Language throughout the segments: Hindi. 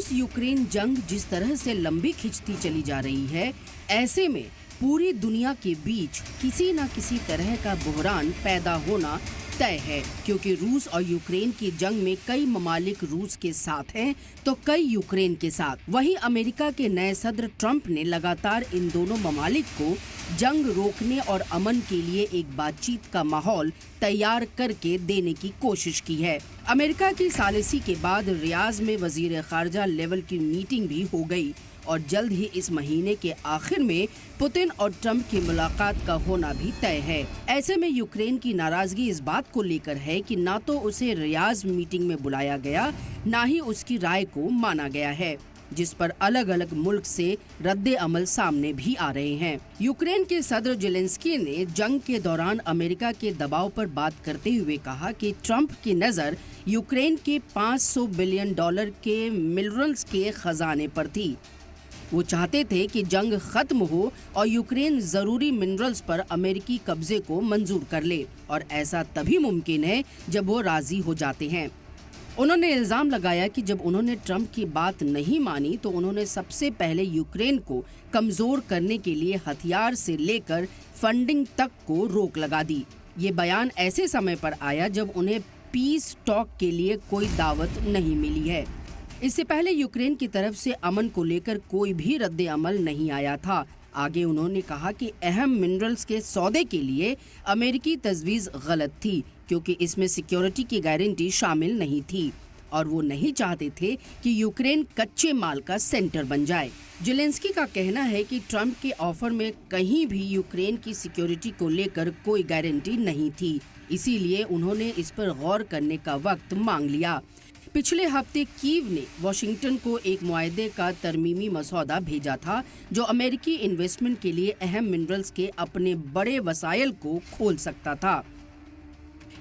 रूस यूक्रेन जंग जिस तरह से लंबी खिंचती चली जा रही है, ऐसे में पूरी दुनिया के बीच किसी न किसी तरह का बहरान पैदा होना तय है, क्योंकि रूस और यूक्रेन की जंग में कई ममालिक रूस के साथ हैं तो कई यूक्रेन के साथ। वहीं अमेरिका के नए सदर ट्रंप ने लगातार इन दोनों ममालिक को जंग रोकने और अमन के लिए एक बातचीत का माहौल तैयार करके देने की कोशिश की है। अमेरिका की सालिसी के बाद रियाद में वजीर खारजा लेवल की मीटिंग भी हो गई और जल्द ही इस महीने के आखिर में पुतिन और ट्रंप की मुलाकात का होना भी तय है। ऐसे में यूक्रेन की नाराजगी इस बात को लेकर है कि ना तो उसे रियाद मीटिंग में बुलाया गया, ना ही उसकी राय को माना गया है, जिस पर अलग अलग मुल्क से रद्दे अमल सामने भी आ रहे हैं। यूक्रेन के सदर जेलेंस्की ने जंग के दौरान अमेरिका के दबाव पर बात करते हुए कहा कि ट्रंप की नजर यूक्रेन के $500 बिलियन के मिनरल्स के खजाने पर थी। वो चाहते थे कि जंग खत्म हो और यूक्रेन जरूरी मिनरल्स पर अमेरिकी कब्जे को मंजूर कर ले, और ऐसा तभी मुमकिन है जब वो राजी हो जाते हैं। उन्होंने इल्जाम लगाया कि जब उन्होंने ट्रंप की बात नहीं मानी तो उन्होंने सबसे पहले यूक्रेन को कमजोर करने के लिए हथियार से लेकर फंडिंग तक को रोक लगा दी। ये बयान ऐसे समय पर आया जब उन्हें पीस टॉक के लिए कोई दावत नहीं मिली है। इससे पहले यूक्रेन की तरफ से अमन को लेकर कोई भी रद्दे अमल नहीं आया था। आगे उन्होंने कहा कि अहम मिनरल्स के सौदे के लिए अमेरिकी तजवीज़ गलत थी, क्योंकि इसमें सिक्योरिटी की गारंटी शामिल नहीं थी और वो नहीं चाहते थे कि यूक्रेन कच्चे माल का सेंटर बन जाए। जेलेंस्की का कहना है कि ट्रंप के ऑफर में कहीं भी यूक्रेन की सिक्योरिटी को लेकर कोई गारंटी नहीं थी, इसीलिए उन्होंने इस पर गौर करने का वक्त मांग लिया। पिछले हफ्ते कीव ने वॉशिंगटन को एक मुआहदे का तरमीमी मसौदा भेजा था जो अमेरिकी इन्वेस्टमेंट के लिए अहम मिनरल्स के अपने बड़े वसाइल को खोल सकता था।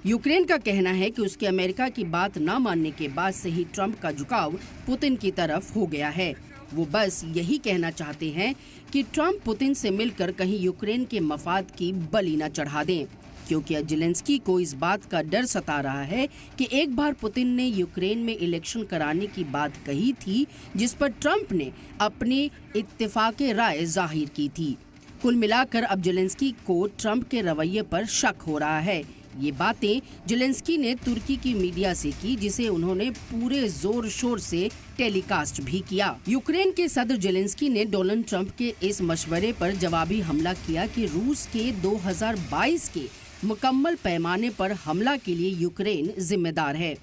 यूक्रेन का कहना है कि उसके अमेरिका की बात न मानने के बाद से ही ट्रंप का झुकाव पुतिन की तरफ हो गया है। वो बस यही कहना चाहते हैं कि ट्रंप पुतिन से मिलकर कहीं यूक्रेन के मफाद की बलि न चढ़ा दें, क्योंकि जेलेंस्की को इस बात का डर सता रहा है कि एक बार पुतिन ने यूक्रेन में इलेक्शन कराने की बात कही थी, जिस पर ट्रंप ने अपनी इत्तेफाके राय जाहिर की थी। कुल मिलाकर अब जेलेंस्की को ट्रंप के रवैये पर शक हो रहा है। ये बातें जेलेंस्की ने तुर्की की मीडिया से की, जिसे उन्होंने पूरे जोर शोर से टेलीकास्ट भी किया। यूक्रेन के सदर जेलेंस्की ने डोनाल्ड ट्रंप के इस मशवरे पर जवाबी हमला किया कि रूस के 2022 के मुकम्मल पैमाने पर हमला के लिए यूक्रेन जिम्मेदार है।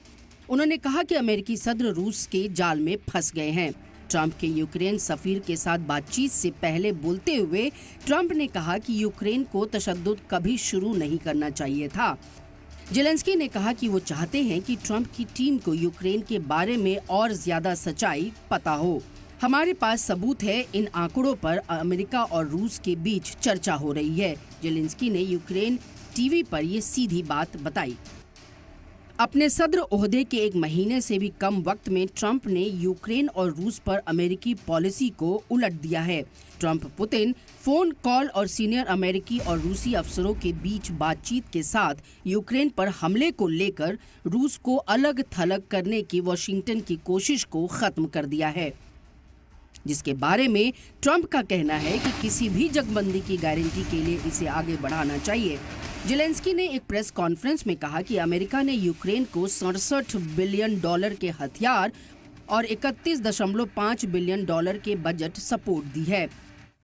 उन्होंने कहा कि अमेरिकी सदर रूस के जाल में फंस गए हैं। ट्रंप के यूक्रेन सफीर के साथ बातचीत से पहले बोलते हुए ट्रंप ने कहा कि यूक्रेन को तशद्दुद कभी शुरू नहीं करना चाहिए था। जेलेंस्की ने कहा कि वो चाहते हैं कि ट्रंप की टीम को यूक्रेन के बारे में और ज्यादा सच्चाई पता हो। हमारे पास सबूत है, इन आंकड़ों पर अमेरिका और रूस के बीच चर्चा हो रही है। जेलेंस्की ने यूक्रेन टीवी पर ये सीधी बात बताई। अपने सदर ओहदे के एक महीने से भी कम वक्त में ट्रंप ने यूक्रेन और रूस पर अमेरिकी पॉलिसी को उलट दिया है। ट्रंप पुतिन फोन कॉल और सीनियर अमेरिकी और रूसी अफसरों के बीच बातचीत के साथ यूक्रेन पर हमले को लेकर रूस को अलग थलग करने की वॉशिंगटन की कोशिश को खत्म कर दिया है, जिसके बारे में ट्रंप का कहना है कि किसी भी जगबंदी की गारंटी के लिए इसे आगे बढ़ाना चाहिए। जेलेंस्की ने एक प्रेस कॉन्फ्रेंस में कहा कि अमेरिका ने यूक्रेन को $67 बिलियन के हथियार और $31.5 बिलियन के बजट सपोर्ट दी है।